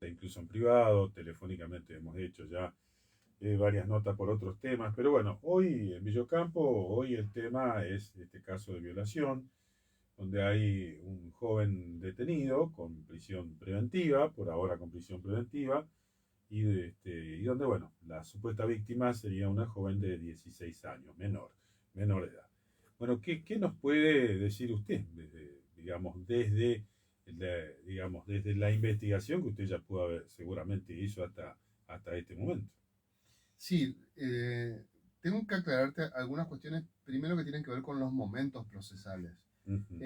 incluso en privado, telefónicamente hemos hecho ya varias notas por otros temas, pero bueno, hoy en Villocampo, hoy el tema es este caso de violación, donde hay un joven detenido con prisión preventiva, por ahora con prisión preventiva, y donde, bueno, la supuesta víctima sería una joven de 16 años, menor de edad. Bueno, ¿qué nos puede decir usted desde la investigación que usted ya pudo haber, seguramente hizo hasta este momento? Sí, tengo que aclararte algunas cuestiones, primero que tienen que ver con los momentos procesales. Ujú.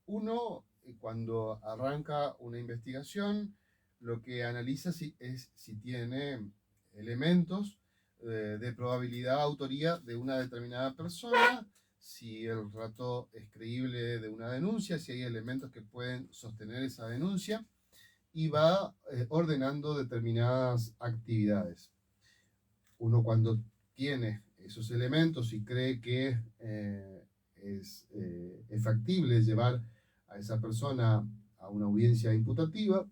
Uno, cuando arranca una investigación, lo que analiza es si tiene elementos de probabilidad de autoría de una determinada persona, si el relato es creíble de una denuncia, si hay elementos que pueden sostener esa denuncia, y va ordenando determinadas actividades. Uno cuando tiene esos elementos y cree que es factible llevar a esa persona a una audiencia imputativa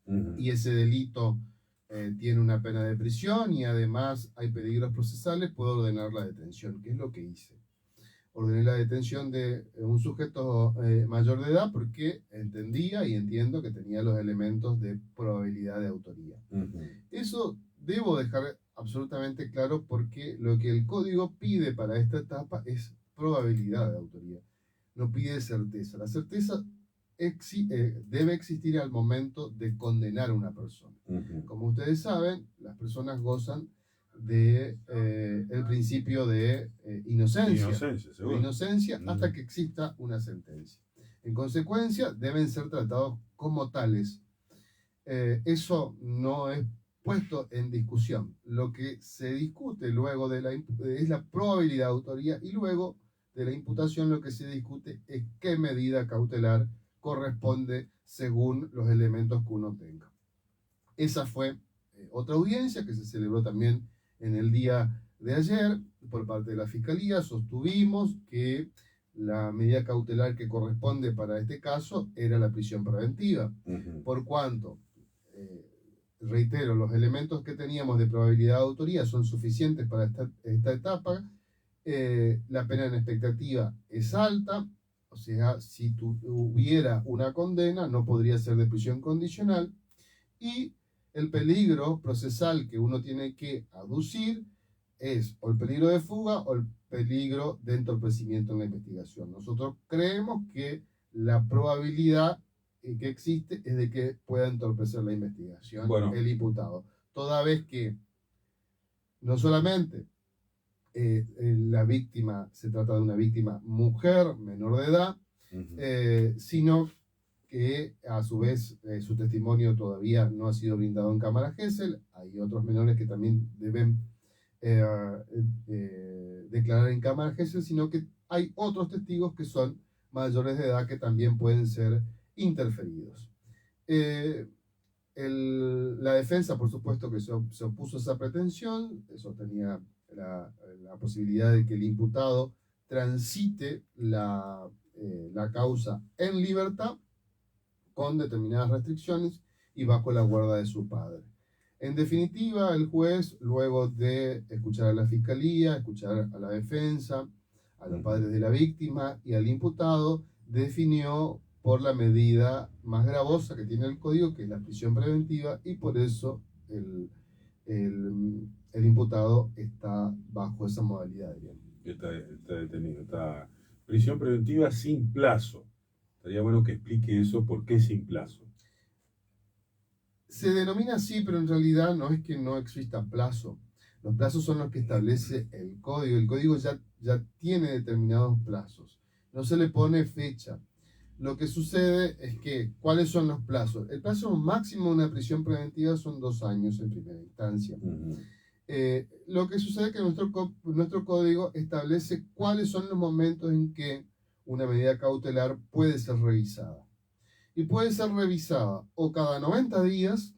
Ujú. y ese delito tiene una pena de prisión y además hay peligros procesales, puede ordenar la detención, que es lo que hice. Ordené la detención de un sujeto mayor de edad porque entendía y entiendo que tenía los elementos de probabilidad de autoría. Ujú. Eso debo dejar absolutamente claro porque lo que el código pide para esta etapa es probabilidad de autoría, no pide certeza. La certeza debe existir al momento de condenar a una persona. Ujú. Como ustedes saben, las personas gozan de el principio Inocencia, de seguro. inocencia hasta Ujú. que exista una sentencia. En consecuencia, deben ser tratados como tales. Eso no es puesto en discusión. Lo que se discute luego es la probabilidad de autoría y luego de la imputación lo que se discute es qué medida cautelar corresponde según los elementos que uno tenga. Esa fue otra audiencia que se celebró también en el día de ayer por parte de la Fiscalía. Sostuvimos que la medida cautelar que corresponde para este caso era la prisión preventiva, Ujú. por cuanto, eh, reitero, los elementos que teníamos de probabilidad de autoría son suficientes para esta etapa. La pena en expectativa es alta, o sea, si hubiera una condena, no podría ser de prisión condicional, y el peligro procesal que uno tiene que aducir es o el peligro de fuga o el peligro de entorpecimiento en la investigación. Nosotros creemos que la probabilidad que existe es de que pueda entorpecer la investigación Bueno. el imputado, toda vez que no solamente la víctima se trata de una víctima mujer menor de edad, Ujú. sino que a su vez su testimonio todavía no ha sido brindado en cámara Gesell. Hay otros menores que también deben eh, declarar en cámara Gesell, sino que hay otros testigos que son mayores de edad que también pueden ser interferidos. Eh, la defensa, por supuesto, que se opuso a esa pretensión, eso tenía la posibilidad de que el imputado transite la causa en libertad con determinadas restricciones y bajo la guarda de su padre. En definitiva, el juez, luego de escuchar a la fiscalía, escuchar a la defensa, a los Ujú. padres de la víctima y al imputado, definió por la medida más gravosa que tiene el código, que es la prisión preventiva, y por eso el imputado está bajo esa modalidad, digamos. Está detenido. Está prisión preventiva sin plazo. Estaría bueno que explique eso, por qué sin plazo. Se denomina así, pero en realidad no es que no exista plazo. Los plazos son los que establece el código. El código ya tiene determinados plazos. No se le pone fecha. Lo que sucede es que, ¿cuáles son los plazos? El plazo máximo de una prisión preventiva son 2 años en primera instancia. Ujú. Lo que sucede es que nuestro código establece cuáles son los momentos en que una medida cautelar puede ser revisada. Y puede ser revisada o cada 90 días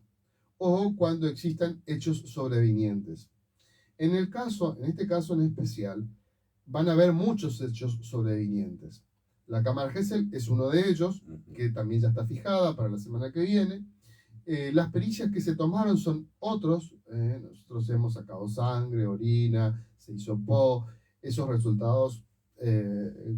o cuando existan hechos sobrevinientes. En este caso en especial, van a haber muchos hechos sobrevinientes. La Cámara Gesell es uno de ellos, Ujú. que también ya está fijada para la semana que viene, Las pericias que se tomaron son otros. Nosotros hemos sacado sangre, orina, se hisopó. Esos resultados,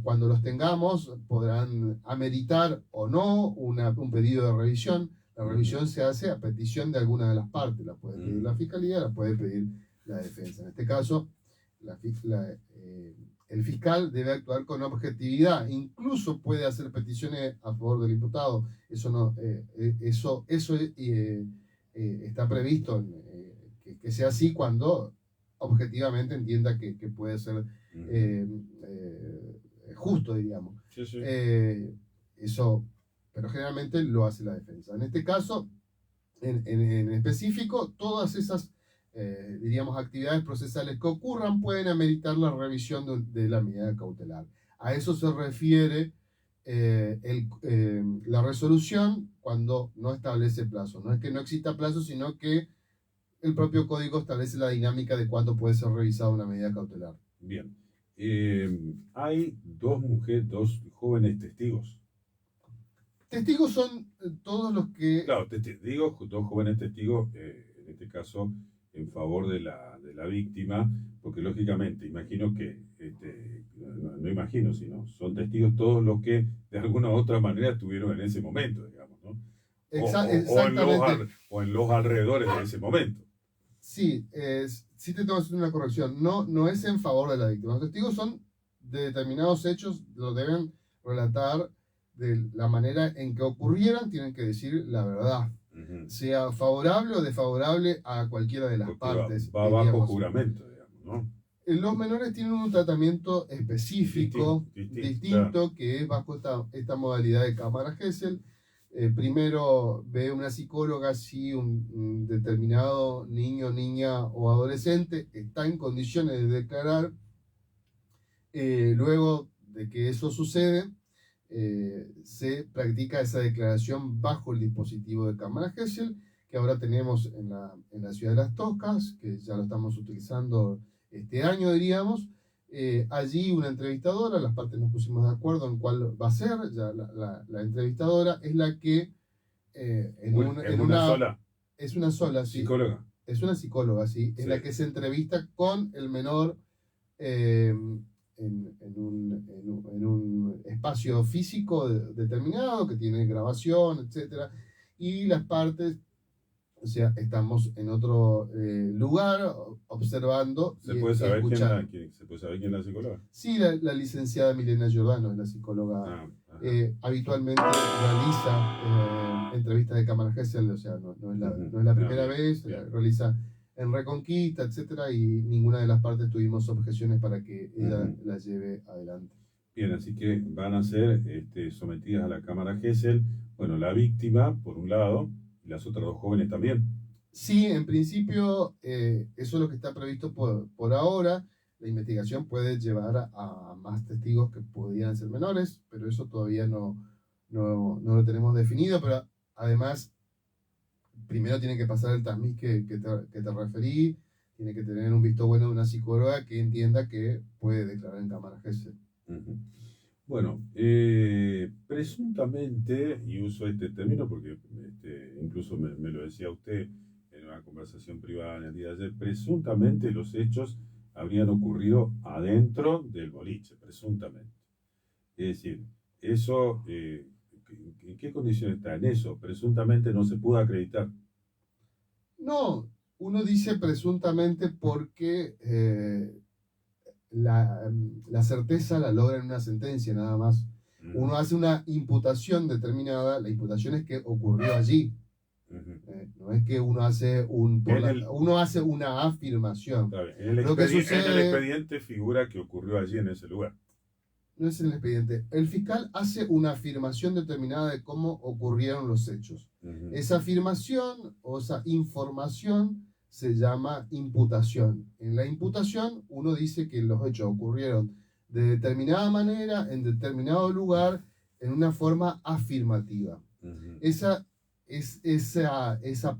cuando los tengamos, podrán ameritar o no un pedido de revisión. La revisión se hace a petición de alguna de las partes. La puede pedir la fiscalía, la puede pedir la defensa. En este caso, el fiscal debe actuar con objetividad. Incluso puede hacer peticiones a favor del imputado. Eso no, está previsto que sea así cuando objetivamente entienda que puede ser justo, diríamos. Sí, sí. Eso, pero generalmente lo hace la defensa. En este caso, en específico, todas esas, diríamos, actividades procesales que ocurran pueden ameritar la revisión de la medida cautelar. A eso se refiere la resolución cuando no establece plazo. No es que no exista plazo, sino que el propio código establece la dinámica de cuándo puede ser revisada una medida cautelar. Bien. Hay dos jóvenes testigos. Testigos son todos los que... Claro, dos jóvenes testigos, en este caso en favor de la víctima, porque lógicamente imagino que, no imagino, sino son testigos todos los que de alguna u otra manera estuvieron en ese momento, digamos, ¿no? Exactamente. O en los alrededores de ese momento. Sí, sí te tengo que hacer una corrección. No es en favor de la víctima. Los testigos son de determinados hechos, lo deben relatar de la manera en que ocurrieran, tienen que decir la verdad. Sea favorable o desfavorable a cualquiera de las partes. Va bajo juramento, digamos, ¿no? Los menores tienen un tratamiento específico, distinto, claro, que es bajo esta modalidad de cámara Gesell. Primero ve una psicóloga si un determinado niño, niña o adolescente está en condiciones de declarar. Luego de que eso sucede, se practica esa declaración bajo el dispositivo de cámara Gesell, que ahora tenemos en la ciudad de Las Toscas, que ya lo estamos utilizando este año, diríamos. Allí una entrevistadora, las partes nos pusimos de acuerdo en cuál va a ser. Ya la entrevistadora es la que sola. Es una sola, sí. Psicóloga. Es una psicóloga, sí. Es la que se entrevista con el menor en un espacio físico determinado, que tiene grabación, etc. Y las partes, o sea, estamos en otro lugar observando. ¿Se puede saber quién es la psicóloga? Sí, la licenciada Milena Giordano es la psicóloga. Habitualmente realiza entrevistas de cámara Gesell, o sea, no es la primera vez, realiza en Reconquista, etcétera, y ninguna de las partes tuvimos objeciones para que ella la lleve adelante. Bien, así que van a ser sometidas a la cámara Gesell, bueno, la víctima, por un lado, y las otras dos jóvenes también. Sí, en principio, eso es lo que está previsto por ahora. La investigación puede llevar a más testigos que podrían ser menores, pero eso todavía no lo tenemos definido, pero además, primero tiene que pasar el tamiz que te referí, tiene que tener un visto bueno de una psicóloga que entienda que puede declarar en cámara Gesell. Bueno, presuntamente, y uso este término porque incluso me lo decía usted en una conversación privada en el día de ayer, presuntamente los hechos habrían ocurrido adentro del boliche, presuntamente. Es decir, eso, ¿en qué condición está? En eso, presuntamente no se pudo acreditar. No, uno dice presuntamente porque la certeza la logra en una sentencia nada más. Uno hace una imputación determinada, la imputación es que ocurrió allí. No es que uno hace uno hace una afirmación. En el expediente figura que ocurrió allí en ese lugar. No es en el expediente. El fiscal hace una afirmación determinada de cómo ocurrieron los hechos. Esa afirmación o esa información se llama imputación. En la imputación uno dice que los hechos ocurrieron de determinada manera, en determinado lugar, en una forma afirmativa. Esa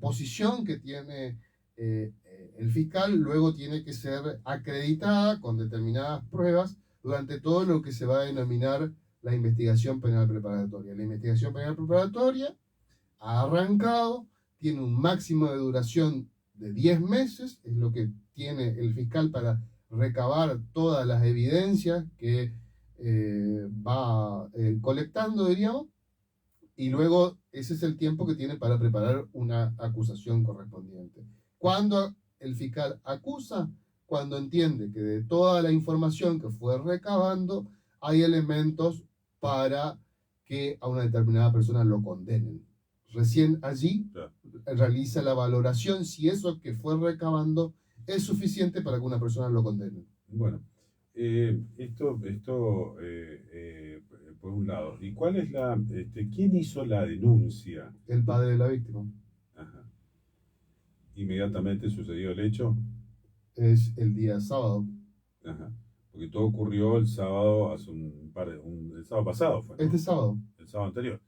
posición que tiene el fiscal luego tiene que ser acreditada con determinadas pruebas durante todo lo que se va a denominar la investigación penal preparatoria. La investigación penal preparatoria ha arrancado, tiene un máximo de duración de 10 meses, es lo que tiene el fiscal para recabar todas las evidencias que va colectando, diríamos, y luego ese es el tiempo que tiene para preparar una acusación correspondiente. Cuando el fiscal acusa, cuando entiende que de toda la información que fue recabando hay elementos para que a una determinada persona lo condenen. Recién allí realiza la valoración si eso que fue recabando es suficiente para que una persona lo condene. Bueno, esto por un lado. ¿Y cuál es quién hizo la denuncia? El padre de la víctima. Ajá. ¿Inmediatamente sucedió el hecho? Es el día sábado. Ajá. Porque todo ocurrió el sábado, el sábado pasado fue, ¿no? Este sábado. El sábado anterior.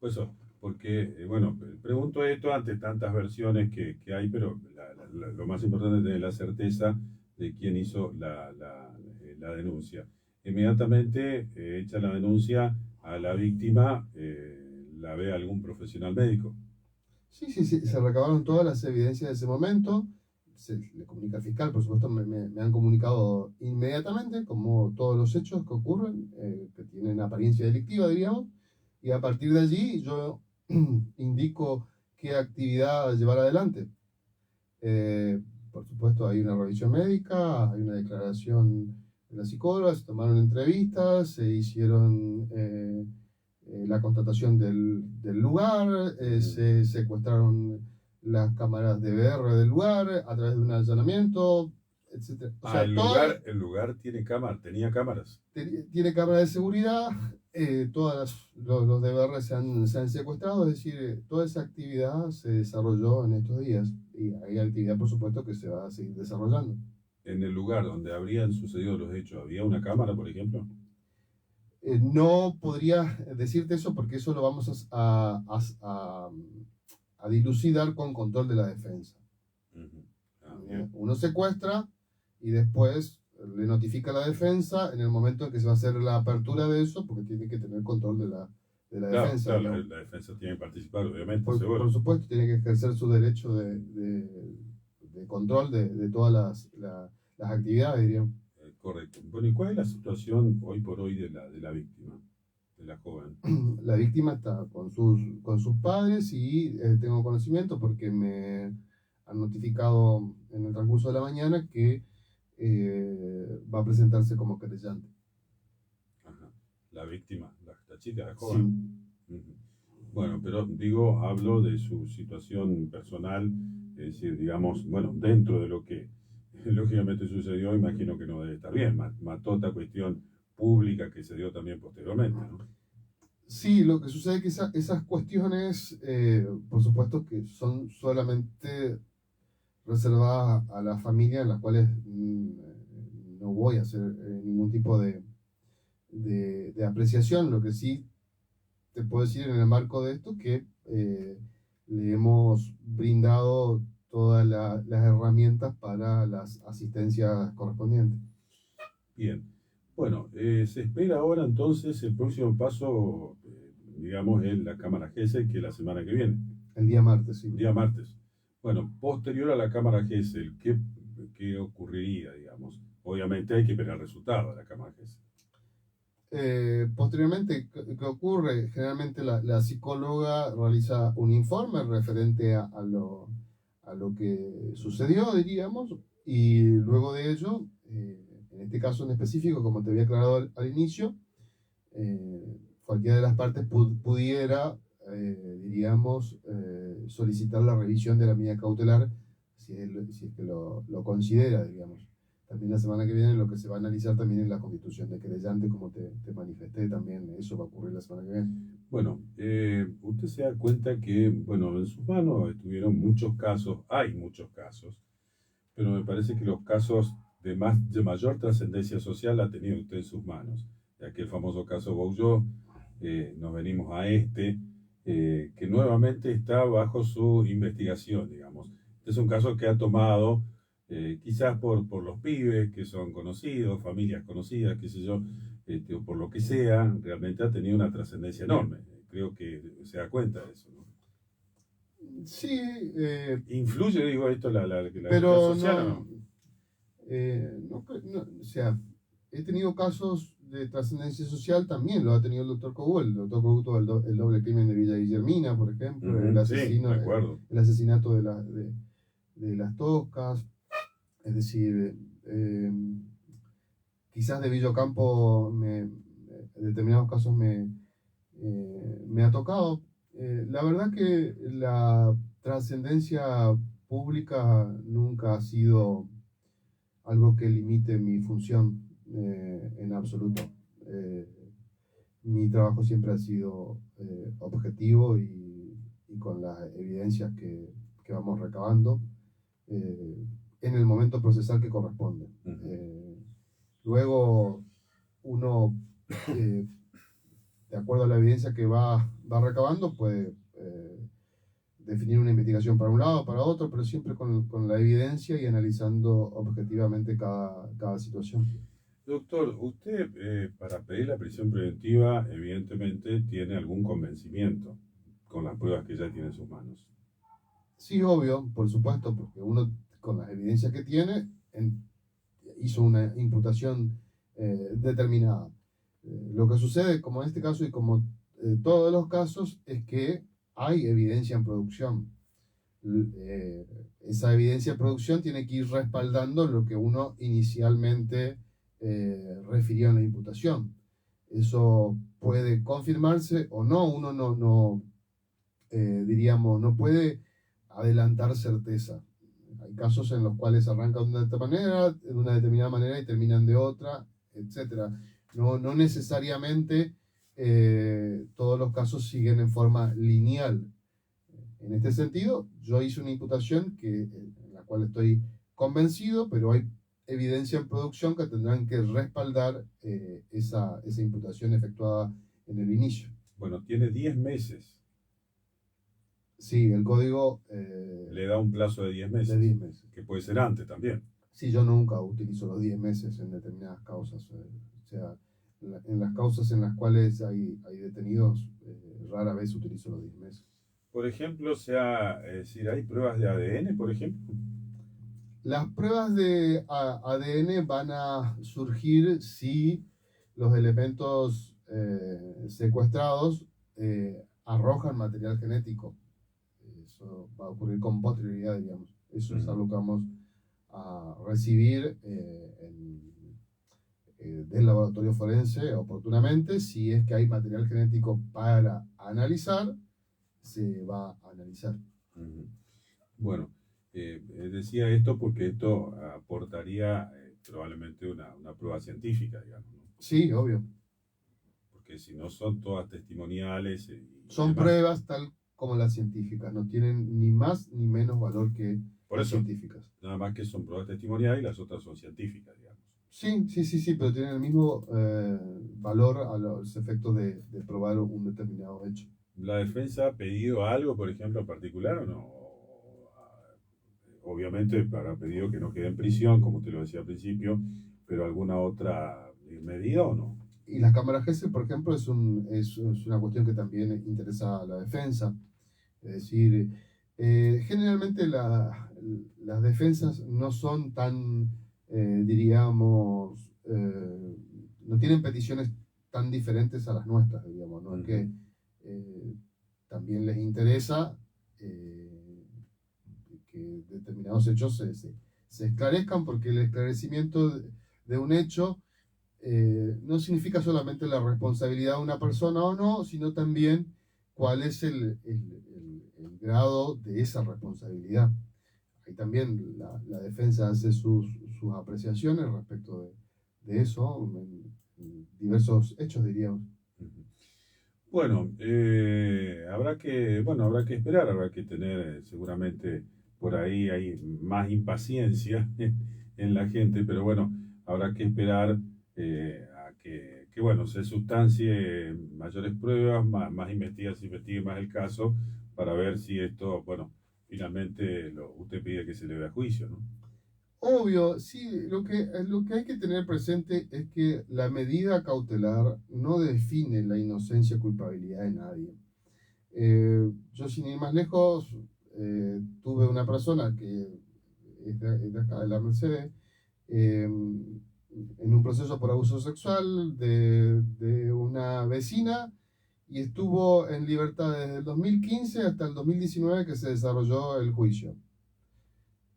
Pues eso, porque, bueno, pregunto esto ante tantas versiones que hay, pero lo más importante es tener la certeza de quién hizo la denuncia. Inmediatamente echa la denuncia a la víctima, la ve algún profesional médico. Sí, se recabaron todas las evidencias de ese momento, se le comunica al fiscal, por supuesto me han comunicado inmediatamente, como todos los hechos que ocurren, que tienen apariencia delictiva, diríamos, y a partir de allí yo indico qué actividad llevar adelante. Por supuesto hay una revisión médica, hay una declaración de la psicóloga, se tomaron entrevistas, se hicieron la constatación del lugar, se secuestraron las cámaras de VR del lugar a través de un allanamiento, etc. O sea, el lugar tenía cámaras. Tiene cámaras de seguridad, los de VR se han secuestrado, es decir, toda esa actividad se desarrolló en estos días y hay actividad, por supuesto, que se va a seguir desarrollando. ¿En el lugar donde habrían sucedido los hechos había una cámara, por ejemplo? No podría decirte eso porque eso lo vamos a dilucidar con control de la defensa. Uno secuestra y después le notifica a la defensa en el momento en que se va a hacer la apertura de eso, porque tiene que tener control de la defensa. Claro, la defensa tiene que participar, obviamente. Por supuesto, tiene que ejercer su derecho de control de todas las actividades, diríamos. Correcto. Bueno, ¿y cuál es la situación hoy por hoy de la víctima, de la joven? La víctima está con sus padres y tengo conocimiento porque me han notificado en el transcurso de la mañana que va a presentarse como querellante. Ajá. La víctima, la chica, la joven. Sí. Bueno, pero hablo de su situación personal, es decir, digamos, bueno, dentro de lo que lógicamente sucedió, imagino que no debe estar bien. Mató esta cuestión pública que se dio también posteriormente, ¿no? Sí, lo que sucede es que esas cuestiones, por supuesto que son solamente reservadas a la familia, en las cuales no voy a hacer ningún tipo de apreciación. Lo que sí te puedo decir en el marco de esto que le hemos brindado todas las herramientas para las asistencias correspondientes. Bien. Bueno, se espera ahora entonces el próximo paso, digamos, en la Cámara GESEL, que es la semana que viene. El día martes, sí. El día martes. Bueno, posterior a la Cámara GESEL, ¿qué ocurriría, digamos? Obviamente hay que esperar el resultado de la Cámara GESEL. Posteriormente, ¿qué ocurre? Generalmente la psicóloga realiza un informe referente a lo que sucedió, diríamos, y luego de ello, en este caso en específico, como te había aclarado al inicio, cualquiera de las partes pudiera, diríamos, solicitar la revisión de la medida cautelar si es que lo considera, digamos. También la semana que viene lo que se va a analizar también es la constitución de querellante, como te manifesté también, eso va a ocurrir la semana que viene. Bueno, usted se da cuenta que, bueno, en sus manos estuvieron muchos casos, hay muchos casos, pero me parece que los casos de mayor trascendencia social la ha tenido usted en sus manos. De aquel famoso caso Bouillot, nos venimos a que nuevamente está bajo su investigación, digamos. Este es un caso que ha tomado, quizás por los pibes que son conocidos, familias conocidas, qué sé yo, o por lo que sea, realmente ha tenido una trascendencia enorme. Creo que se da cuenta de eso, ¿no? Sí, ¿Influye, digo, esto, la cuestión pero social o no, no? o sea, he tenido casos de trascendencia social también, lo ha tenido el doctor Cobo. El doctor Cobo tuvo el doble crimen de Villa Guillermina, por ejemplo, Ujú, sí, me acuerdo. el asesinato de las Toscas, es decir, quizás de Villocampo en determinados casos me ha tocado. La verdad que la trascendencia pública nunca ha sido algo que limite mi función en absoluto. Eh, Mi trabajo siempre ha sido objetivo y con las evidencias que vamos recabando eh, en el momento procesal que corresponde. Ujú. Luego uno, eh, de acuerdo a la evidencia que va recabando, puede definir una investigación para un lado, para otro, pero siempre con la evidencia y analizando objetivamente cada situación. Doctor, usted para pedir la prisión preventiva, evidentemente tiene algún convencimiento con las pruebas que ya tiene en sus manos. Sí, obvio, por supuesto, porque uno con las evidencias que tiene hizo una imputación determinada. Lo que sucede, como en este caso y como todos los casos, es que hay evidencia en producción. Esa evidencia en producción tiene que ir respaldando lo que uno inicialmente refirió en la imputación. Eso puede confirmarse o no, uno diríamos, no puede adelantar certeza. Hay casos en los cuales arrancan de una determinada manera y terminan de otra, etcétera. No necesariamente todos los casos siguen en forma lineal. En este sentido, yo hice una imputación en la cual estoy convencido, pero hay evidencia en producción que tendrán que respaldar esa imputación efectuada en el inicio. Bueno, tiene 10 meses. Sí, el código Le da un plazo de 10 de meses, 10 meses. que puede ser antes también. Sí, yo nunca utilizo los 10 meses en determinadas causas. O sea, en las causas en las cuales hay detenidos, rara vez utilizo los 10 meses. Por ejemplo, es decir, hay pruebas de ADN, por ejemplo. Las pruebas de ADN van a surgir si los elementos secuestrados arrojan material genético. Eso va a ocurrir con posterioridad, digamos. Eso es Ujú. algo que vamos a recibir del laboratorio forense oportunamente. Si es que hay material genético para analizar, se va a analizar. Ujú. Bueno, decía esto porque esto aportaría probablemente una prueba científica, digamos, ¿no? Sí, obvio. Porque si no son todas testimoniales y Son demás. pruebas tal como las científicas, no tienen ni más ni menos valor que Por las eso, científicas. nada más que son pruebas testimoniales y las otras son científicas, digamos. Sí, pero tienen el mismo valor a los efectos de probar un determinado hecho. ¿La defensa ha pedido algo, por ejemplo, en particular o no? Obviamente habrá pedido que no quede en prisión, como usted lo decía al principio, pero alguna otra medida o no. Y las cámaras GESEL, por ejemplo, es una cuestión que también interesa a la defensa. Es decir, generalmente las defensas no son tan, diríamos, no tienen peticiones tan diferentes a las nuestras, digamos, ¿no? Es que eh, también les interesa que determinados hechos se esclarezcan, porque el esclarecimiento de un hecho no significa solamente la responsabilidad de una persona o no, sino también cuál es el grado de esa responsabilidad. Ahí también la defensa hace sus apreciaciones respecto de eso, en diversos hechos, diríamos. Bueno, habrá que esperar, habrá que tener seguramente por ahí hay más impaciencia en la gente, pero bueno, habrá que esperar a que, bueno, se sustancie mayores pruebas, más se investigue más el caso para ver si esto, bueno, finalmente usted pide que se le vea a juicio, ¿no? Obvio, sí, lo que hay que tener presente es que la medida cautelar no define la inocencia o culpabilidad de nadie. Yo sin ir más lejos, tuve una persona que es de acá, de la Mercedes, en un proceso por abuso sexual de una vecina y estuvo en libertad desde el 2015 hasta el 2019 que se desarrolló el juicio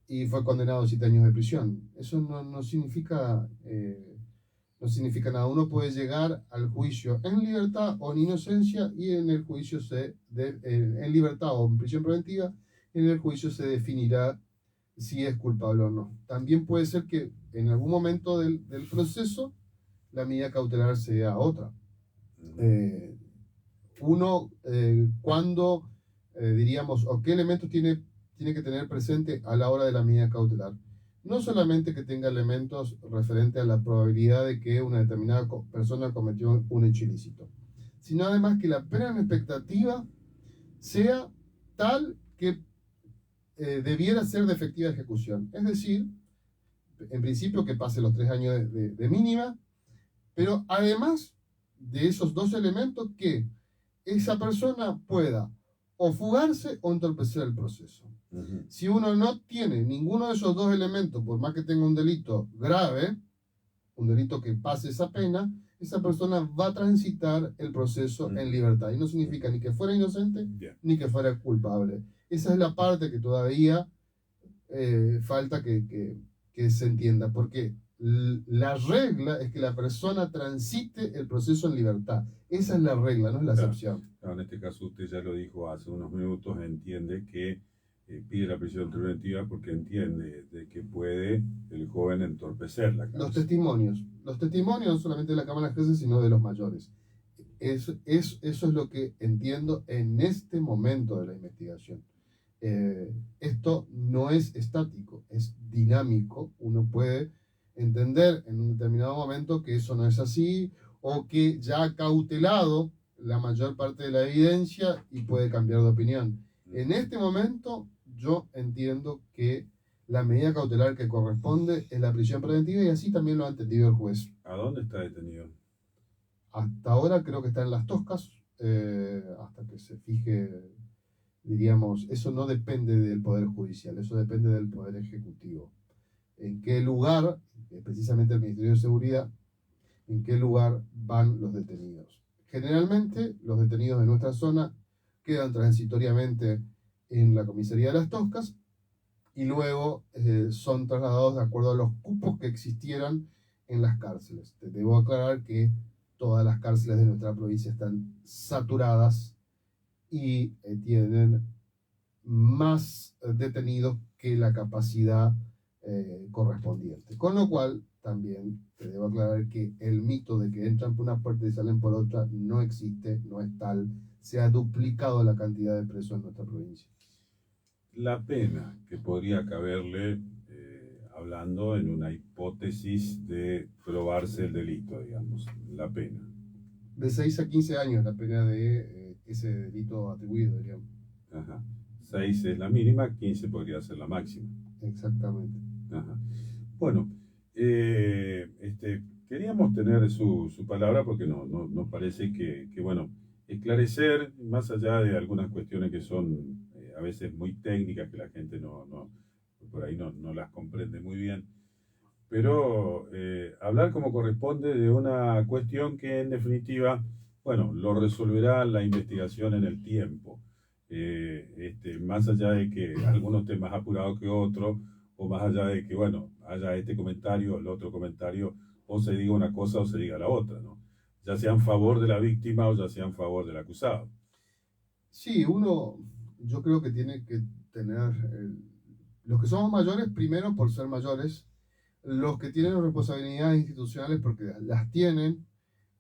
y fue condenado a 7 años de prisión. Eso no significa, no significa nada. Uno puede llegar al juicio en libertad o en inocencia y en el juicio en libertad o en prisión preventiva, en el juicio se definirá si es culpable o no. También puede ser que en algún momento del proceso la medida cautelar sea otra. Cuando diríamos, o qué elementos tiene que tener presente a la hora de la medida cautelar. No solamente que tenga elementos referentes a la probabilidad de que una determinada persona cometió un hecho ilícito, sino además que la pena en expectativa sea tal que debiera ser de efectiva ejecución. Es decir, en principio que pase los 3 años de mínima, pero además de esos dos elementos, que esa persona pueda o fugarse o entorpecer el proceso. Si uno no tiene ninguno de esos dos elementos, por más que tenga un delito grave, un delito que pase esa pena, esa persona va a transitar el proceso en libertad. Y no significa ni que fuera inocente ni que fuera culpable. Esa es la parte que todavía falta que se entienda, porque la regla es que la persona transite el proceso en libertad. Esa es la regla, no es la excepción. Claro, en este caso usted ya lo dijo hace unos minutos, entiende que pide la prisión preventiva porque entiende de que puede el joven entorpecer la causa. Los testimonios no solamente de la Cámara de Jueces, sino de los mayores. Eso es lo que entiendo en este momento de la investigación. Esto no es estático, es dinámico. Uno puede entender en un determinado momento que eso no es así, o que ya ha cautelado la mayor parte de la evidencia y puede cambiar de opinión. En este momento yo entiendo que la medida cautelar que corresponde es la prisión preventiva, y así también lo ha entendido el juez. ¿A dónde está detenido? Hasta ahora creo que está en Las Toscas, hasta que se fije, diríamos, eso no depende del Poder Judicial, eso depende del Poder Ejecutivo. ¿En qué lugar, precisamente el Ministerio de Seguridad, en qué lugar van los detenidos? Generalmente los detenidos de nuestra zona quedan transitoriamente en la comisaría de Las Toscas y luego son trasladados de acuerdo a los cupos que existieran en las cárceles. Te debo aclarar que todas las cárceles de nuestra provincia están saturadas y tienen más detenidos que la capacidad correspondiente. Con lo cual, también te debo aclarar que el mito de que entran por una puerta y salen por otra no existe, no es tal. Se ha duplicado la cantidad de presos en nuestra provincia. La pena que podría caberle, hablando en una hipótesis de probarse el delito, digamos, la pena. De 6 a 15 años la pena de ese delito atribuido, digamos. Ajá. 6 es la mínima, 15 podría ser la máxima. Exactamente. Ajá. Bueno, queríamos tener su palabra porque nos parece que, bueno, esclarecer, más allá de algunas cuestiones que son a veces muy técnicas, que la gente por ahí no las comprende muy bien, pero hablar como corresponde de una cuestión que en definitiva, bueno, lo resolverá la investigación en el tiempo. Más allá de que algunos estén más apurados que otros, o más allá de que, bueno, haya este comentario, el otro comentario, o se diga una cosa o se diga la otra, ¿no? Ya sea en favor de la víctima o ya sea en favor del acusado. Sí, yo creo que tiene que tener, los que somos mayores, primero por ser mayores, los que tienen responsabilidades institucionales porque las tienen,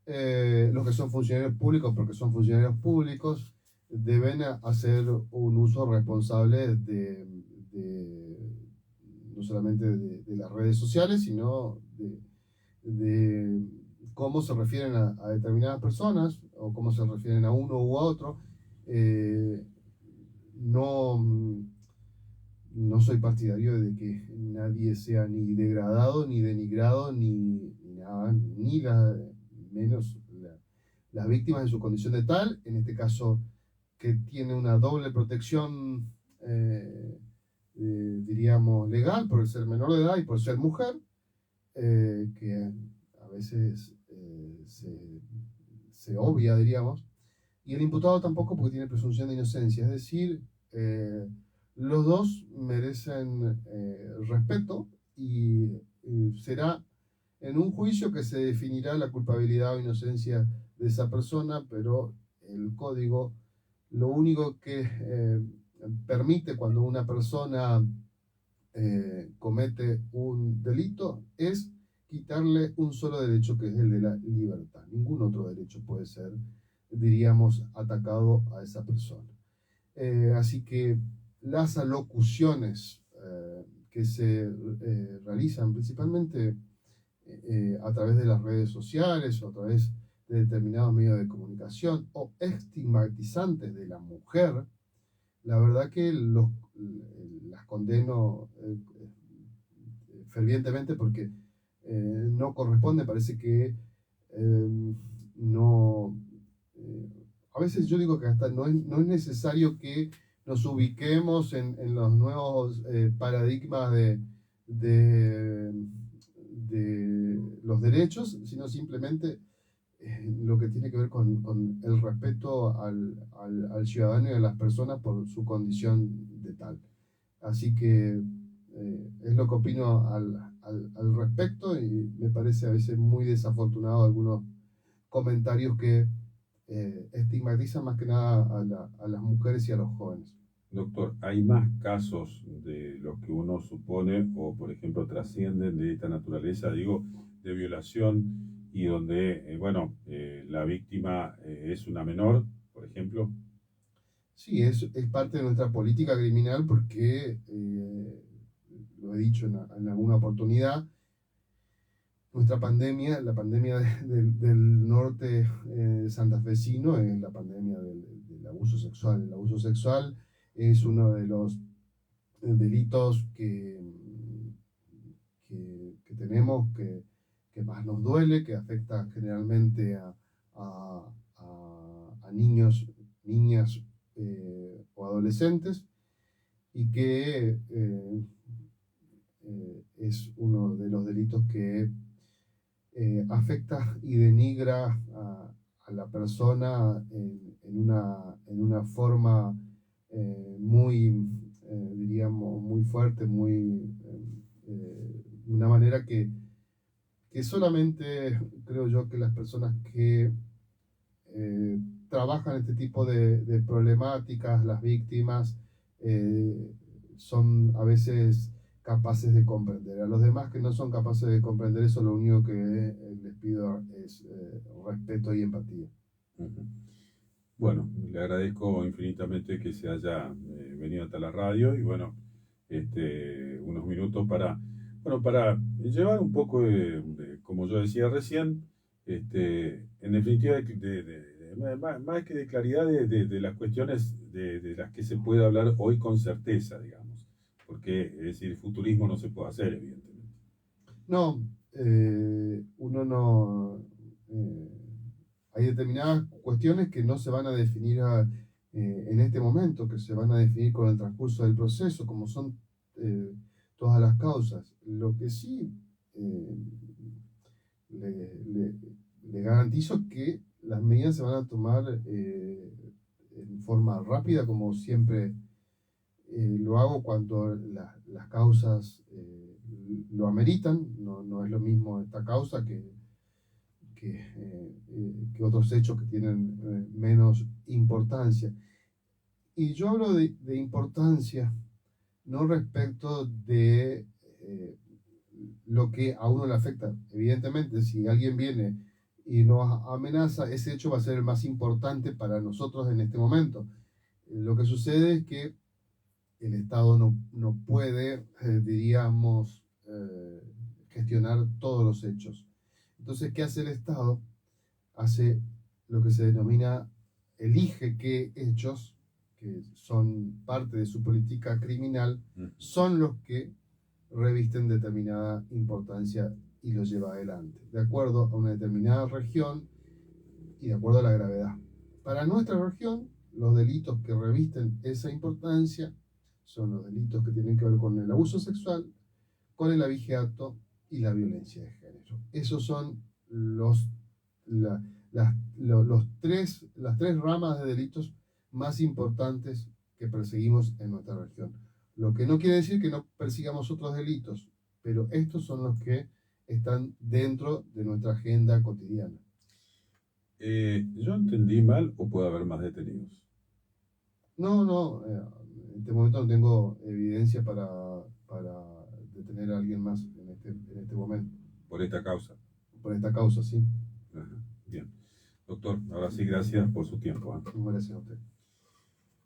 los que son funcionarios públicos porque son funcionarios públicos, deben hacer un uso responsable no solamente de las redes sociales, sino de cómo se refieren a determinadas personas o cómo se refieren a uno u a otro. No soy partidario de que nadie sea ni degradado, ni denigrado, ni nada, ni menos las víctimas en su condición de tal, en este caso que tiene una doble protección diríamos, legal por ser menor de edad y por ser mujer, que a veces se obvia, diríamos, y el imputado tampoco porque tiene presunción de inocencia, es decir, los dos merecen respeto y será en un juicio que se definirá la culpabilidad o inocencia de esa persona, pero el código lo único que permite cuando una persona comete un delito es quitarle un solo derecho, que es el de la libertad. Ningún otro derecho puede ser, diríamos, atacado a esa persona. Así que las alocuciones que se realizan principalmente a través de las redes sociales o a través de determinados medios de comunicación o estigmatizantes de la mujer, la verdad que las condeno fervientemente porque no corresponde, parece que no... a veces yo digo que hasta no es necesario que nos ubiquemos en los nuevos paradigmas de los derechos, sino simplemente lo que tiene que ver con el respeto al ciudadano y a las personas por su condición de tal. Así que es lo que opino al respecto y me parece a veces muy desafortunado algunos comentarios que estigmatizan más que nada a las mujeres y a los jóvenes. Doctor, ¿hay más casos de los que uno supone o, por ejemplo, trascienden de esta naturaleza, digo, de violación y donde, la víctima es una menor, por ejemplo? Sí, es parte de nuestra política criminal porque, lo he dicho en alguna oportunidad, nuestra pandemia, la pandemia del norte santafesino, es la pandemia del abuso sexual. El abuso sexual es uno de los delitos que tenemos, que más nos duele, que afecta generalmente a niños, niñas o adolescentes, y que es uno de los delitos que afecta y denigra a la persona en una forma muy, diríamos, muy fuerte, de una manera que solamente creo yo que las personas que trabajan este tipo de problemáticas, las víctimas, son a veces capaces de comprender. A los demás que no son capaces de comprender eso, lo único que les pido es respeto y empatía. Uh-huh. Bueno, le agradezco infinitamente que se haya venido hasta la radio y unos minutos para llevar un poco como yo decía recién, en definitiva, más que de claridad de las cuestiones de las que se puede hablar hoy con certeza, digamos, porque es decir, futurismo no se puede hacer, evidentemente. No, uno no... hay determinadas cuestiones que no se van a definir en este momento, que se van a definir con el transcurso del proceso, como son todas las causas. Lo que sí le garantizo que las medidas se van a tomar en forma rápida, como siempre lo hago cuando las causas lo ameritan. No es lo mismo esta causa que otros hechos que tienen menos importancia. Y yo hablo de importancia no respecto de lo que a uno le afecta. Evidentemente, si alguien viene y nos amenaza, ese hecho va a ser el más importante para nosotros en este momento. Lo que sucede es que el Estado no puede, diríamos, gestionar todos los hechos. Entonces, ¿qué hace el Estado? Hace lo que se denomina, elige qué hechos, que son parte de su política criminal, son los que revisten determinada importancia y los lleva adelante, de acuerdo a una determinada región y de acuerdo a la gravedad. Para nuestra región, los delitos que revisten esa importancia son los delitos que tienen que ver con el abuso sexual, con el abigeato y la violencia de género. Esos son las tres ramas de delitos más importantes que perseguimos en nuestra región. Lo que no quiere decir que no persigamos otros delitos, pero estos son los que están dentro de nuestra agenda cotidiana. ¿Yo entendí mal o puede haber más detenidos? No, en este momento no tengo evidencia para detener a alguien más en este momento. Por esta causa. Por esta causa, sí. Ajá, bien. Doctor, ahora sí, gracias por su tiempo. Gracias a usted.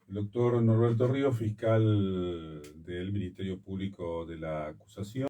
El doctor Norberto Ríos, fiscal del Ministerio Público de la Acusación.